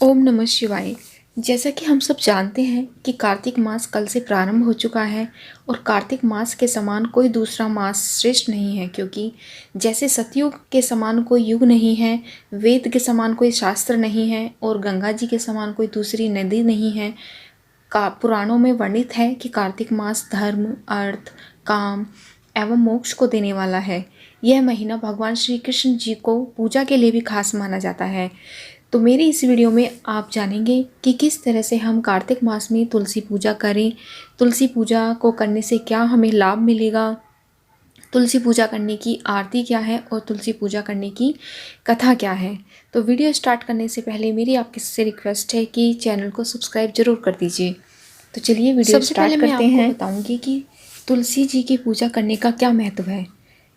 ओम नमः शिवाय। जैसा कि हम सब जानते हैं कि कार्तिक मास कल से प्रारंभ हो चुका है और कार्तिक मास के समान कोई दूसरा मास श्रेष्ठ नहीं है, क्योंकि जैसे सतयुग के समान कोई युग नहीं है, वेद के समान कोई शास्त्र नहीं है और गंगा जी के समान कोई दूसरी नदी नहीं है। का पुराणों में वर्णित है कि कार्तिक मास धर्म, अर्थ, काम एवं मोक्ष को देने वाला है। यह महीना भगवान श्री कृष्ण जी को पूजा के लिए भी खास माना जाता है। तो मेरी इस वीडियो में आप जानेंगे कि किस तरह से हम कार्तिक मास में तुलसी पूजा करें, तुलसी पूजा को करने से क्या हमें लाभ मिलेगा, तुलसी पूजा करने की आरती क्या है और तुलसी पूजा करने की कथा क्या है। तो वीडियो स्टार्ट करने से पहले मेरी आपसे से रिक्वेस्ट है कि चैनल को सब्सक्राइब जरूर कर दीजिए। तो चलिए वीडियो स्टार्ट करते हैं। मैं बताऊंगी कि तुलसी जी की पूजा करने का क्या महत्व है।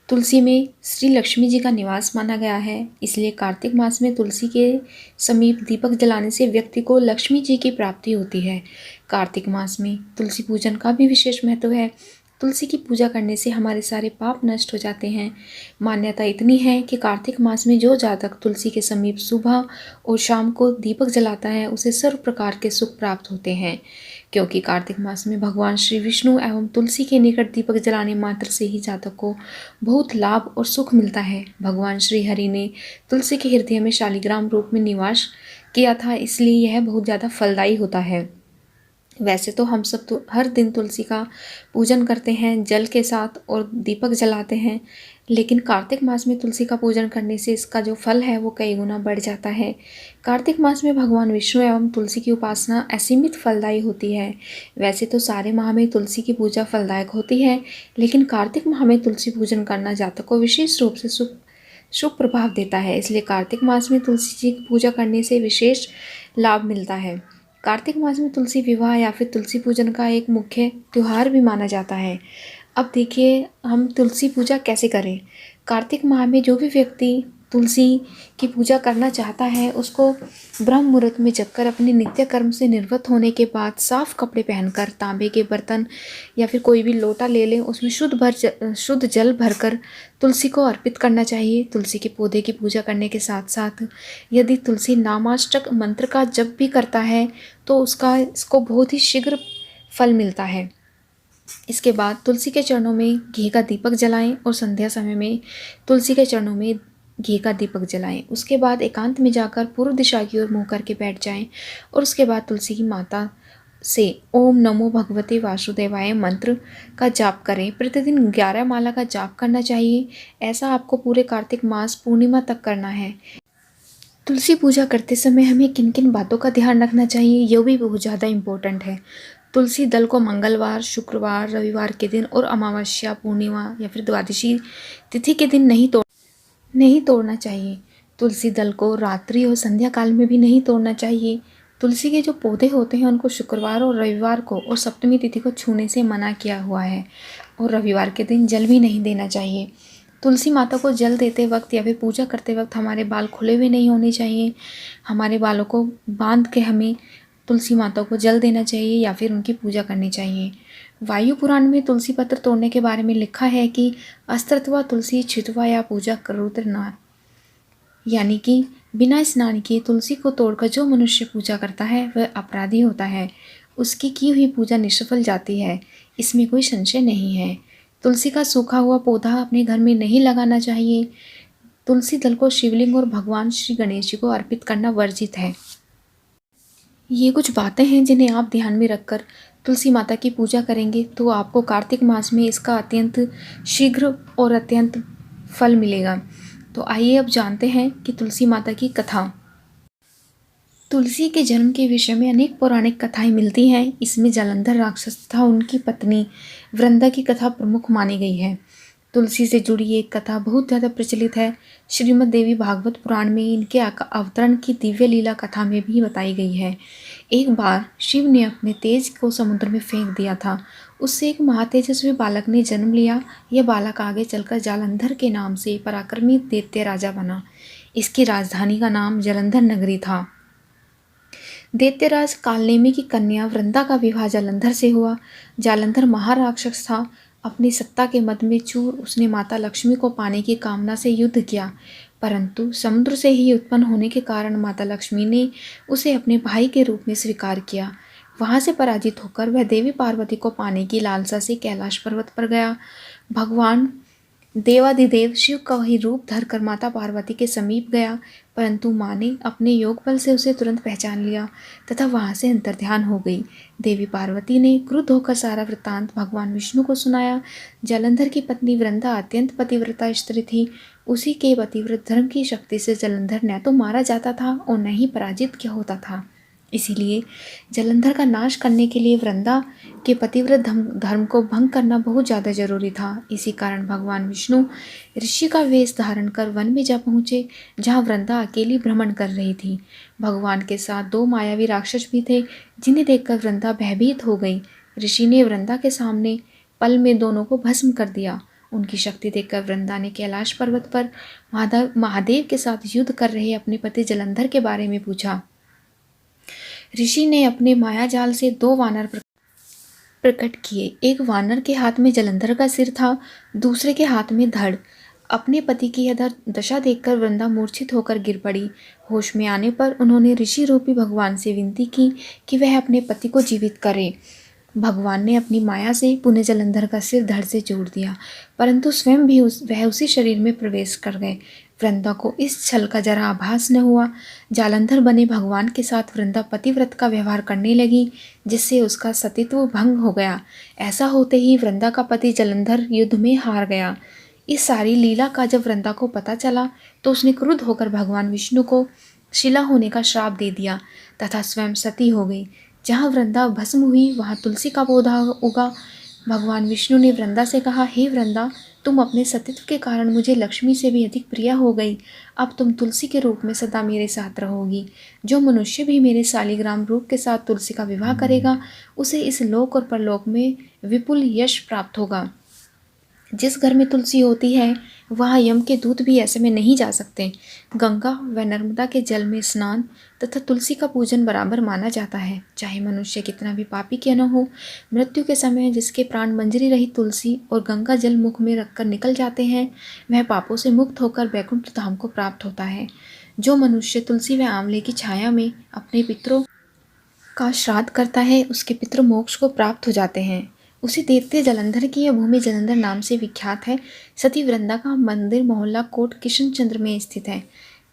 तुलसी में श्री लक्ष्मी जी का निवास माना गया है, इसलिए कार्तिक मास में तुलसी के समीप दीपक जलाने से व्यक्ति को लक्ष्मी जी की प्राप्ति होती है। कार्तिक मास में तुलसी पूजन का भी विशेष महत्व है। तुलसी की पूजा करने से हमारे सारे पाप नष्ट हो जाते हैं। मान्यता इतनी है कि कार्तिक मास में जो जातक तुलसी के समीप सुबह और शाम को दीपक जलाता है उसे सर्व प्रकार के सुख प्राप्त होते हैं, क्योंकि कार्तिक मास में भगवान श्री विष्णु एवं तुलसी के निकट दीपक जलाने मात्र से ही जातक को बहुत लाभ और सुख मिलता है। भगवान श्री हरि ने तुलसी के हृदय में शालिग्राम रूप में निवास किया था, इसलिए यह बहुत ज़्यादा फलदायी होता है। वैसे तो हम सब तो हर दिन तुलसी का पूजन करते हैं जल के साथ और दीपक जलाते हैं, लेकिन कार्तिक मास में तुलसी का पूजन करने से इसका जो फल है वो कई गुना बढ़ जाता है। कार्तिक मास में भगवान विष्णु एवं तुलसी की उपासना असीमित फलदायी होती है। वैसे तो सारे माह में तुलसी की पूजा फलदायक होती है, लेकिन कार्तिक माह में तुलसी पूजन करना जातक को विशेष रूप से शुभ प्रभाव देता है। इसलिए कार्तिक मास में तुलसी जी की पूजा करने से विशेष लाभ मिलता है। कार्तिक मास में तुलसी विवाह या फिर तुलसी पूजन का एक मुख्य त्यौहार भी माना जाता है। अब देखिए हम तुलसी पूजा कैसे करें। कार्तिक माह में जो भी व्यक्ति तुलसी की पूजा करना चाहता है उसको ब्रह्म मुहूर्त में जगकर अपने नित्य कर्म से निवृत्त होने के बाद साफ कपड़े पहनकर तांबे के बर्तन या फिर कोई भी लोटा ले लें, उसमें शुद्ध जल भरकर तुलसी को अर्पित करना चाहिए। तुलसी के पौधे की पूजा करने के साथ साथ यदि तुलसी नामाष्टक मंत्र का जप भी करता है तो इसको बहुत ही शीघ्र फल मिलता है। इसके बाद तुलसी के चरणों में घी का दीपक जलाएं और संध्या समय में तुलसी के चरणों में घी का दीपक जलाएं। उसके बाद एकांत में जाकर पूर्व दिशा की ओर मुँह करके बैठ जाएं और उसके बाद तुलसी की माता से ओम नमो भगवते वासुदेवाय मंत्र का जाप करें। प्रतिदिन 11 माला का जाप करना चाहिए। ऐसा आपको पूरे कार्तिक मास पूर्णिमा तक करना है। तुलसी पूजा करते समय हमें किन किन बातों का ध्यान रखना चाहिए, यह भी बहुत ज़्यादा इम्पोर्टेंट है। तुलसी दल को मंगलवार, शुक्रवार, रविवार के दिन और अमावस्या, पूर्णिमा या फिर द्वादशी तिथि के दिन नहीं तोड़ना चाहिए। तुलसी दल को रात्रि और संध्या काल में भी नहीं तोड़ना चाहिए। तुलसी के जो पौधे होते हैं उनको शुक्रवार और रविवार को और सप्तमी तिथि को छूने से मना किया हुआ है और रविवार के दिन जल भी नहीं देना चाहिए। तुलसी माता को जल देते वक्त या फिर पूजा करते वक्त हमारे बाल खुले हुए नहीं होने चाहिए। हमारे बालों को बांध के हमें तुलसी माता को जल देना चाहिए या फिर उनकी पूजा करनी चाहिए। वायु पुराण में तुलसी पत्र तोड़ने के बारे में लिखा है कि अस्त्रत्वा तुलसी छितवा या पूजा करोत्र न, यानी कि बिना स्नान किए तुलसी को तोड़कर जो मनुष्य पूजा करता है वह अपराधी होता है, उसकी की हुई पूजा निष्फल जाती है, इसमें कोई संशय नहीं है। तुलसी का सूखा हुआ पौधा अपने घर में नहीं लगाना चाहिए। तुलसी दल को शिवलिंग और भगवान श्री गणेश जी को अर्पित करना वर्जित है। ये कुछ बातें हैं जिन्हें आप ध्यान में रखकर तुलसी माता की पूजा करेंगे तो आपको कार्तिक मास में इसका अत्यंत शीघ्र और अत्यंत फल मिलेगा। तो आइए अब जानते हैं कि तुलसी माता की कथा। तुलसी के जन्म के विषय में अनेक पौराणिक कथाएं मिलती हैं। इसमें जालंधर राक्षस तथा उनकी पत्नी वृंदा की कथा प्रमुख मानी गई है। तुलसी से जुड़ी एक कथा बहुत ज़्यादा प्रचलित है। श्रीमद् देवी भागवत पुराण में इनके अवतरण की दिव्य लीला कथा में भी बताई गई है। एक बार शिव ने अपने तेज को समुद्र में फेंक दिया था। उससे एक महातेजस्वी बालक ने जन्म लिया। यह बालक आगे चलकर जालंधर के नाम से पराक्रमी दैत्य राजा बना। इसकी राजधानी का नाम जालंधर नगरी था। दैत्यराज कालनेमी की कन्या वृंदा का विवाह जालंधर से हुआ। जालंधर महाराक्षस था। अपनी सत्ता के मद में चूर उसने माता लक्ष्मी को पाने की कामना से युद्ध किया। परंतु समुद्र से ही उत्पन्न होने के कारण माता लक्ष्मी ने उसे अपने भाई के रूप में स्वीकार किया। वहां से पराजित होकर वह देवी पार्वती को पाने की लालसा से कैलाश पर्वत पर गया। भगवान देवाधिदेव शिव का वही रूप धरकर माता पार्वती के समीप गया, परंतु माँ ने अपने योग बल से उसे तुरंत पहचान लिया तथा वहां से अंतर्ध्यान हो गई। देवी पार्वती ने क्रुद्ध होकर सारा वृत्तांत भगवान विष्णु को सुनाया। जलंधर की पत्नी वृंदा अत्यंत पतिव्रता स्त्री थी। उसी के पतिव्रत धर्म की शक्ति से जलंधर न तो मारा जाता था और न ही पराजित किया होता था। इसीलिए जलंधर का नाश करने के लिए वृंदा के पतिव्रत धर्म को भंग करना बहुत ज़्यादा जरूरी था। इसी कारण भगवान विष्णु ऋषि का वेश धारण कर वन में जा पहुँचे, जहाँ वृंदा अकेली भ्रमण कर रही थी। भगवान के साथ 2 मायावी राक्षस भी थे, जिन्हें देखकर वृंदा भयभीत हो गई। ऋषि ने वृंदा के सामने पल में दोनों को भस्म कर दिया। उनकी शक्ति देखकर वृंदा ने कैलाश पर्वत पर महादेव के साथ युद्ध कर रहे अपने पति जलंधर के बारे में पूछा। ऋषि ने अपने मायाजाल से 2 वानर प्रकट किए। एक वानर के हाथ में जलंधर का सिर था, दूसरे के हाथ में धड़। अपने पति की यह दशा देखकर वृंदा मूर्छित होकर गिर पड़ी। होश में आने पर उन्होंने ऋषि रूपी भगवान से विनती की कि वह अपने पति को जीवित करे। भगवान ने अपनी माया से पुनः जलंधर का सिर धड़ से जोड़ दिया, परंतु स्वयं भी वह उसी शरीर में प्रवेश कर गए। वृंदा को इस छल का जरा आभास न हुआ। जालंधर बने भगवान के साथ वृंदा पतिव्रत का व्यवहार करने लगी, जिससे उसका सतीत्व भंग हो गया। ऐसा होते ही वृंदा का पति जलंधर युद्ध में हार गया। इस सारी लीला का जब वृंदा को पता चला तो उसने क्रुद्ध होकर भगवान विष्णु को शिला होने का श्राप दे दिया तथा स्वयं सती हो गई। जहाँ वृंदा भस्म हुई वहाँ तुलसी का पौधा उगा। भगवान विष्णु ने वृंदा से कहा, हे वृंदा, तुम अपने सतीत्व के कारण मुझे लक्ष्मी से भी अधिक प्रिय हो गई। अब तुम तुलसी के रूप में सदा मेरे साथ रहोगी। जो मनुष्य भी मेरे शालिग्राम रूप के साथ तुलसी का विवाह करेगा, उसे इस लोक और परलोक में विपुल यश प्राप्त होगा। जिस घर में तुलसी होती है वहाँ यम के दूत भी ऐसे में नहीं जा सकते। गंगा व नर्मदा के जल में स्नान तथा तुलसी का पूजन बराबर माना जाता है, चाहे मनुष्य कितना भी पापी क्यों न हो। मृत्यु के समय जिसके प्राण मंजरी रही तुलसी और गंगा जल मुख में रखकर निकल जाते हैं, वह पापों से मुक्त होकर वैकुंठ धाम को प्राप्त होता है। जो मनुष्य तुलसी व आंवले की छाया में अपने पितरों का श्राद्ध करता है, उसके पितृ मोक्ष को प्राप्त हो जाते हैं। उसी देवते जलंधर की यह भूमि जलंधर नाम से विख्यात है। सती वृंदा का मंदिर मोहल्ला कोट किशनचंद्र में स्थित है।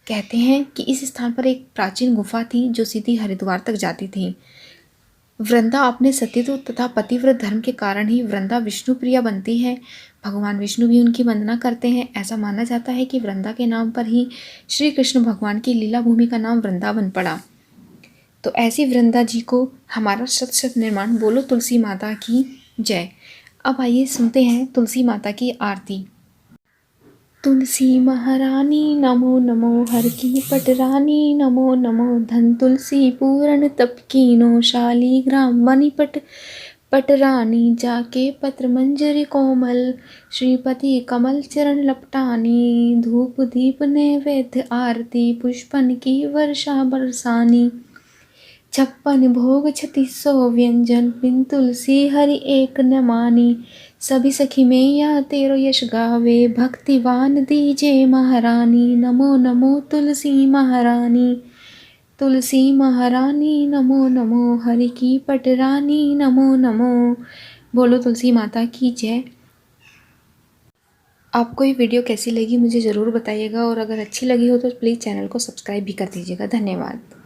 कहते हैं कि इस स्थान पर एक प्राचीन गुफा थी जो सीधी हरिद्वार तक जाती थी। वृंदा अपने सतीत्व तथा पतिव्रत धर्म के कारण ही वृंदा विष्णु प्रिया बनती है। भगवान विष्णु भी उनकी वंदना करते हैं। ऐसा माना जाता है कि वृंदा के नाम पर ही श्री कृष्ण भगवान की लीला भूमि का नाम वृंदावन पड़ा। तो ऐसी वृंदा जी को हमारा शत शत निर्माण। बोलो तुलसी माता की जय। अब आइए सुनते हैं तुलसी माता की आरती। तुलसी महारानी नमो नमो, हर की पटरानी नमो नमो, धन तुलसी पूर्ण तप कीनो, शालिग्राम बनी पटरानी, जाके पत्र मंजरी कोमल, श्रीपति कमल चरण लपटानी, धूप दीप नैवेद्य आरती, पुष्पन की वर्षा बरसानी, 56 भोग 3600 व्यंजन, बिन तुलसी हरि एक न मानी, सभी सखी में या तेरो यश गावे, भक्तिवान दीजे महारानी, नमो नमो तुलसी महारानी, तुलसी महारानी नमो नमो, हरि की पटरानी नमो नमो। बोलो तुलसी माता की जय। आपको ये वीडियो कैसी लगी मुझे ज़रूर बताइएगा, और अगर अच्छी लगी हो तो प्लीज़ चैनल को सब्सक्राइब भी कर दीजिएगा। धन्यवाद।